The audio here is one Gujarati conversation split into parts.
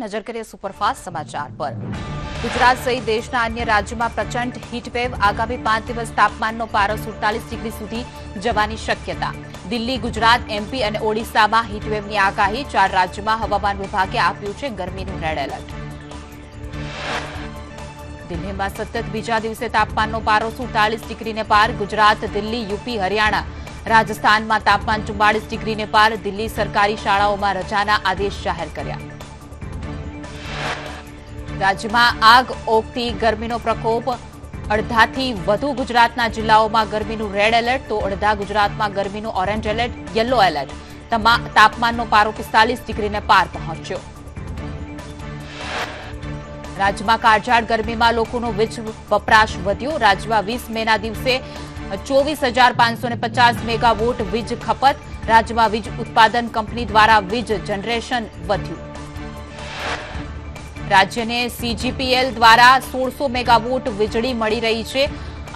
નજર કરીએ સુપરફાસ્ટ સમાચાર પર। ગુજરાત સહિત દેશના અન્ય રાજ્યોમાં પ્રચંડ હીટવેવ। આગામી 5 દિવસ તાપમાનનો પારો 47 ડિગ્રી સુધી જવાની શક્યતા। દિલ્હી, ગુજરાત, એમપી અને ઓડિશામાં હીટવેવની આગાહી। 4 રાજ્યોમાં હવામાન વિભાગે આપ્યું છે ગરમીનું રેડ એલર્ટ। દિલ્હીમાં સતત બીજા દિવસે તાપમાનનો પારો 47 ડિગ્રીને પાર। ગુજરાત, દિલ્હી, યુપી, હરિયાણા, રાજસ્થાનમાં તાપમાન 44 ડિગ્રીને પાર। દિલ્હી સરકારી શાળાઓમાં રજાના આદેશ જાહેર કર્યા। રાજ્યમાં આગ ઓગતી ગરમીનો પ્રકોપ। અડધાથી વધુ ગુજરાતના જિલ્લાઓમાં ગરમીનું રેડ એલર્ટ તો અડધા ગુજરાતમાં ગરમીનું ઓરેન્જ એલર્ટ, યલો એલર્ટ। તાપમાનનો પારો 45 ડિગ્રીને પાર પહોંચ્યો। રાજ્યમાં કાળઝાળ ગરમીમાં લોકોનો વીજ વપરાશ વધ્યો। રાજ્યમાં 20 મેના દિવસે 24,550 મેગાવોટ વીજ ખપત। રાજ્યમાં વીજ ઉત્પાદન કંપની દ્વારા વીજ જનરેશન વધ્યું। રાજ્યને સીજીપીએલ દ્વારા 1600 મેગાવોટ વીજળી મળી રહી છે।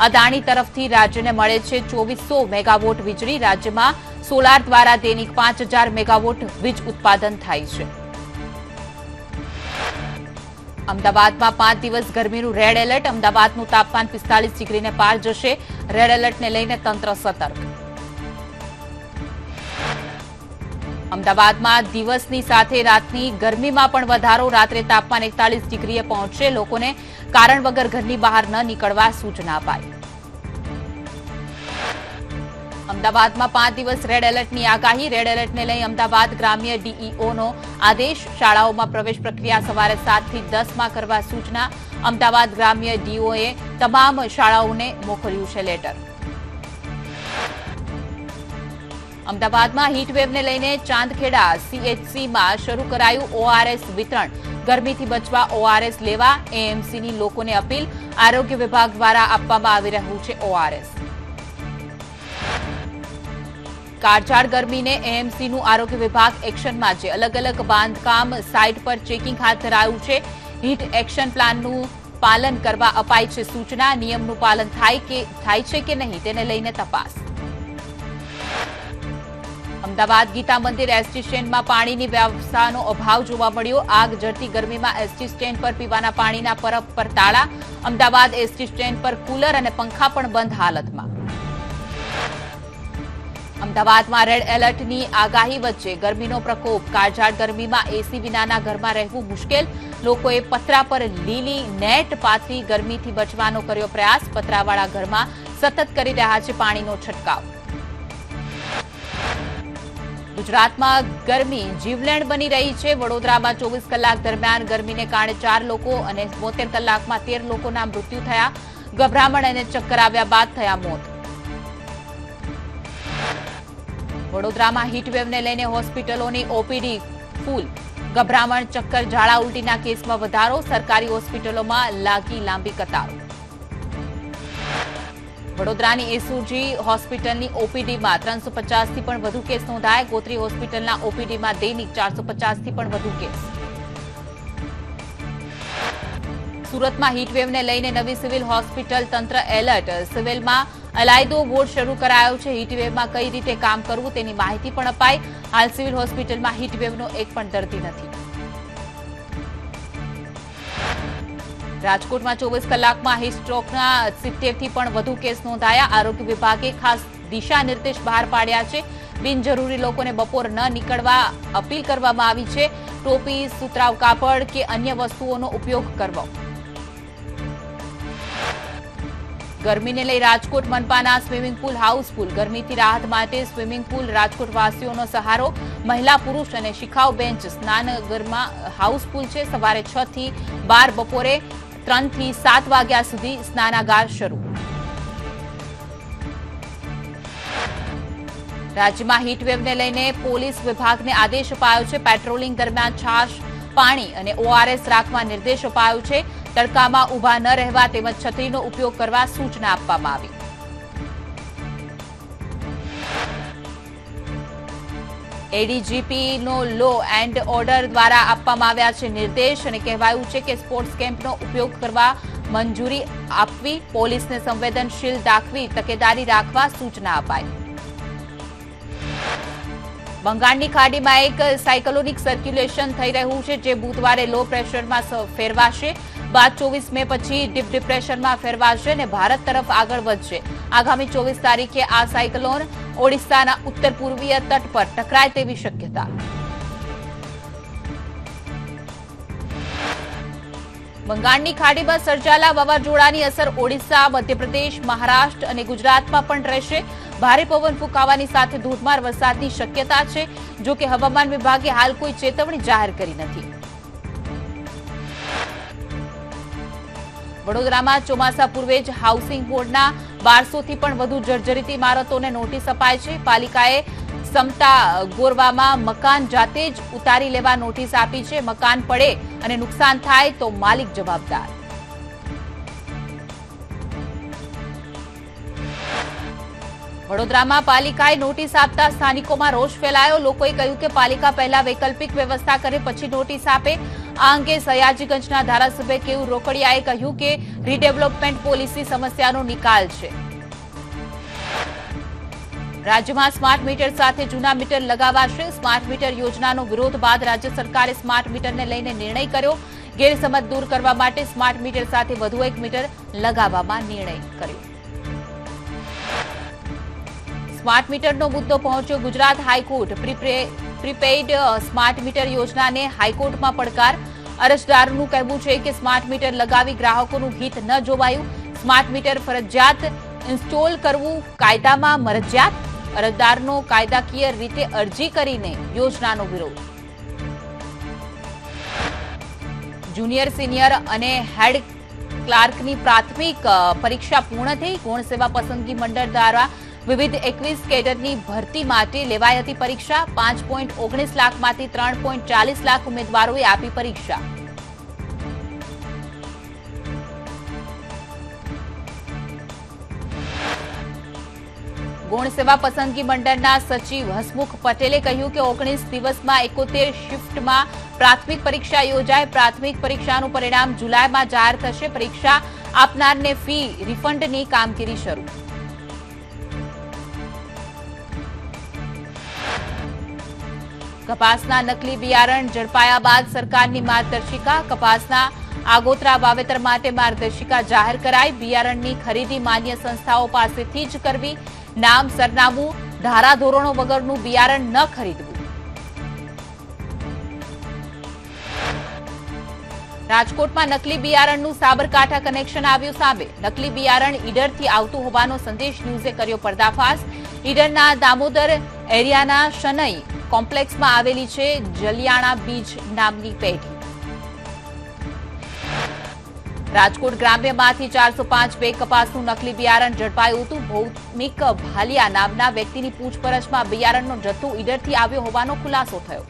અદાણી તરફથી રાજ્યને મળે છે 2400 મેગાવોટ વીજળી। રાજ્યમાં સોલાર દ્વારા દૈનિક 5000 મેગાવોટ વીજ ઉત્પાદન થાય છે। અમદાવાદમાં 5 દિવસ ગરમીનું રેડ એલર્ટ। અમદાવાદનું તાપમાન 45 ડિગ્રીને પાર જશે। રેડ એલર્ટને લઈને તંત્ર સતર્ક। અમદાવાદમાં દિવસની સાથે રાતની ગરમીમાં પણ વધારો। રાત્રે તાપમાન 41 ડિગ્રીએ પહોંચશે। લોકોને કારણ વગર ઘરની બહાર ન નીકળવા સૂચના અપાઈ। અમદાવાદમાં 5 દિવસ રેડ એલર્ટની આગાહી। રેડ એલર્ટને લઈ અમદાવાદ ગ્રામ્ય ડીઈઓનો આદેશ। શાળાઓમાં પ્રવેશ પ્રક્રિયા સવારે 7 થી 10 માં કરવા સૂચના। અમદાવાદ ગ્રામ્ય ડીઈઓએ તમામ શાળાઓને મોકલ્યું છે લેટર। અમદાવાદમાં હીટવેવને લઈને ચાંદખેડા સીએચસીમાં શરૂ કરાયું ઓઆરએસ વિતરણ। ગરમીથી બચવા ઓઆરએસ લેવા એએમસીની લોકોને અપીલ। આરોગ્ય વિભાગ દ્વારા આપવામાં આવી રહ્યું છે ઓઆરએસ। કાળઝાળ ગરમીને એએમસીનું આરોગ્ય વિભાગ એક્શનમાં છે। અલગ અલગ બાંધકામ સાઇટ પર ચેકિંગ હાથ ધરાયું છે। હીટ એક્શન પ્લાનનું પાલન કરવા અપાઈ છે સૂચના। નિયમનું પાલન થાય છે કે નહીં તેને લઈને તપાસ। અમદાવાદ ગીતા મંદિર એસટી સ્ટેન્ડમાં પાણીની વ્યવસ્થાનો અભાવ જોવા મળ્યો। આગ ઝરતી ગરમીમાં એસટી સ્ટેન્ડ પર પીવાના પાણીના પરબ પર તાળા। અમદાવાદ એસટી સ્ટેન્ડ પર કુલર અને પંખા પણ બંધ હાલતમાં। અમદાવાદમાં રેડ એલર્ટની આગાહી વચ્ચે ગરમીનો પ્રકોપ। કાળઝાળ ગરમીમાં એસી વિનાના ઘરમાં રહેવું મુશ્કેલ। લોકોએ પતરા પર લીલી નેટ પાથરી ગરમીથી બચવાનો કર્યો પ્રયાસ। પતરાવાળા ઘરમાં સતત કરી રહ્યા છે પાણીનો છંટકાવ। ગુજરાતમાં ગરમી જીવલેણ બની રહી છે। વડોદરામાં 24 કલાક દરમિયાન ગરમીને કારણે 4 લોકો અને 72 કલાકમાં 13 લોકોના મૃત્યુ થયા। ગભરામણ અને ચક્કર આવ્યા બાદ થયા મોત। વડોદરામાં હીટવેવને લઈને હોસ્પિટલોની ઓપીડી ફૂલ। ગભરામણ, ચક્કર, ઝાડા ઉલટીના કેસમાં વધારો। સરકારી હોસ્પિટલોમાં લાગી લાંબી કતારો। વડોદરાની એસઓજી હોસ્પિટલની ઓપીડીમાં 350 થી પણ વધુ કેસ નોંધાયા। ગોત્રી હોસ્પિટલના ઓપીડીમાં દૈનિક 450 થી પણ વધુ કેસ। સુરતમાં હીટવેવને લઈને નવી સિવિલ હોસ્પિટલ તંત્ર એલર્ટ। સિવિલમાં અલાયદો વોર્ડ શરૂ કરાયો છે। હીટવેવમાં કઈ રીતે કામ કરવું તેની માહિતી પણ અપાઈ। હાલ સિવિલ હોસ્પિટલમાં હીટવેવનો એક પણ દર્દી નથી। રાજકોટમાં 24 કલાકમાં હીટસ્ટ્રોકના 70 થી પણ વધુ કેસ નોંધાયા। આરોગ્ય વિભાગે ખાસ દિશા નિર્દેશ બહાર પાડ્યા છે। બિનજરૂરી લોકોને બપોર ન નીકળવા અપીલ કરવામાં આવી છે। ટોપી, સુતરાઉ કાપડ કે અન્ય વસ્તુઓનો ઉપયોગ કરવો। ગરમીને લઈ રાજકોટ મનપાના સ્વિમિંગ પુલ હાઉસફુલ। ગરમીથી રાહત માટે સ્વિમિંગ પુલ રાજકોટવાસીઓનો સહારો। મહિલા, પુરુષ અને શિખાઉ બેન્ચ સ્નાનગરમાં હાઉસફુલ છે। સવારે 6 થી 12, બપોરે 3 થી 7 વાગ્યા સુધી સ્નાનાગાર શરૂ। રાજ્યમાં હીટવેવને લઈને પોલીસ વિભાગને આદેશ અપાયો છે। પેટ્રોલિંગ દરમિયાન છાશ, પાણી અને ઓઆરએસ રાખવા નિર્દેશ અપાયો છે। તડકામાં ઊભા ન રહેવા તેમજ છત્રીનો ઉપયોગ કરવા સૂચના આપવામાં આવી। એડીજીપીનો લો એન્ડ ઓર્ડર દ્વારા આપવામાં આવ્યા છે નિર્દેશ અને કહેવાયું છે કે સ્પોર્ટ્સ કેમ્પનો ઉપયોગ કરવા મંજૂરી આપવી। પોલીસને સંવેદનશીલ દાખવી તકેદારી રાખવા સૂચના અપાઈ। બંગાળની ખાડીમાં એક સાયક્લોનિક સર્ક્યુલેશન થઈ રહ્યું છે, જે બુધવારે લો પ્રેશરમાં ફેરવાશે. બાદ 24 મે પછી ડીપ ડિપ્રેશનમાં ફેરવાશે અને ભારત તરફ આગળ વધશે. આગામી 24 તારીખે આ સાયક્લોન ઓડિશાના ઉત્તર પૂર્વીય તટ પર ટકરાય તેવી શક્યતા. બંગાળની ખાડીમાં સર્જાયેલા વાવાઝોડાની અસર ઓડિશા, મધ્યપ્રદેશ, મહારાષ્ટ્ર અને ગુજરાતમાં પણ રહેશે. ભારે પવન ફૂંકાવાની સાથે ધોધમાર વરસાદની શક્યતા છે. જો કે હવામાન વિભાગે હાલ કોઈ ચેતવણી જાહેર કરી નથી. વડોદરામાં ચોમાસા પૂર્વે જ હાઉસિંગ બોર્ડના 1200 થી પણ વધુ જર્જરિત ઇમારતોને નોટિસ અપાય છે. પાલિકાએ ક્ષમતા ગોરવામાં મકાન જાતે જ ઉતારી લેવા નોટિસ આપી છે. મકાન પડે અને નુકસાન થાય તો માલિક જવાબદાર. વડોદરામાં પાલિકાએ નોટિસ આપતા સ્થાનિકોમાં રોષ ફેલાયો. લોકોએ કહ્યું કે પાલિકા પહેલા વૈકલ્પિક વ્યવસ્થા કરે પછી નોટિસ આપે. આ અંગે સયાજીગંજના ધારાસભ્ય કેયુર રોકડિયાએ કહ્યું કે રીડેવલપમેન્ટ પોલિસી સમસ્યાનો નિકાલ છે. રાજ્યમાં સ્માર્ટ મીટર સાથે જૂના મીટર લગાવાશે. સ્માર્ટ મીટર યોજનાનો વિરોધ બાદ રાજ્ય સરકારે સ્માર્ટ મીટરને લઈને નિર્ણય કર્યો. ગેરસમજ દૂર કરવા માટે સ્માર્ટ મીટર સાથે વધુ એક મીટર લગાવવામાં નિર્ણય કર્યો. સ્માર્ટ મીટરનો મુદ્દો પહોંચ્યો Gujarat high court. Prepaid smart meter યોજનાને હાઈકોર્ટમાં પડકાર. અરજદારનું કહેવું છે કે સ્માર્ટ મીટર લગાવી ગ્રાહકોનું હિત ન જોવાયું. સ્માર્ટ મીટર ફરજિયાત ઇન્સ્ટોલ કરવું કાયદામાં મરજિયાત. અરજદારનો કાયદાકીય રીતે અરજી કરીને યોજનાનો વિરોધ. જુનિયર, સિનિયર અને હેડ ક્લાર્કની પ્રાથમિક પરીક્ષા પૂર્ણ થઈ. ગૌણ સેવા પસંદગી મંડળ દ્વારા વિવિધ 21 કેડરની ભરતી માટે લેવાઈ હતી પરીક્ષા. 5.19 લાખમાંથી 3.40 લાખ ઉમેદવારોએ આપી પરીક્ષા. ગૌણ સેવા પસંદગી મંડળના સચિવ હસમુખ પટેલે કહ્યું કે 19 દિવસમાં 71 શિફ્ટમાં પ્રાથમિક પરીક્ષા યોજાય. પ્રાથમિક પરીક્ષાનું પરિણામ જુલાઈમાં જાહેર થશે. પરીક્ષા આપનારને ફી રિફંડની કામગીરી શરૂ. કપાસના નકલી બિયારણ ઝડપાયા બાદ સરકારની માર્ગદર્શિકા. કપાસના આગોતરા વાવેતર માટે માર્ગદર્શિકા જાહેર કરાઈ. બિયારણની ખરીદી માન્ય સંસ્થાઓ પાસેથી જ કરવી. નામ, સરનામું, ધારાધોરણો વગરનું બિયારણ ન ખરીદવું. રાજકોટમાં નકલી બિયારણનું સાબરકાંઠા કનેક્શન આવ્યું સામે. નકલી બિયારણ ઈડરથી આવતું હોવાનો સંદેશ ન્યૂઝે કર્યો પર્દાફાશ. ઈડરના દામોદર એરિયાના શનઈ કોમ્પ્લેક્સમાં આવેલી છે જલિયાણા બીજ નામની પેઢી. રાજકોટ ગ્રામ્યમાંથી 405 બેગ કપાસનું નકલી બિયારણ ઝડપાયું હતું. ભૌમિક ભાલિયા નામના વ્યક્તિની પૂછપરછમાં બિયારણનો જથ્થો ઈડરથી આવ્યો હોવાનો ખુલાસો થયો.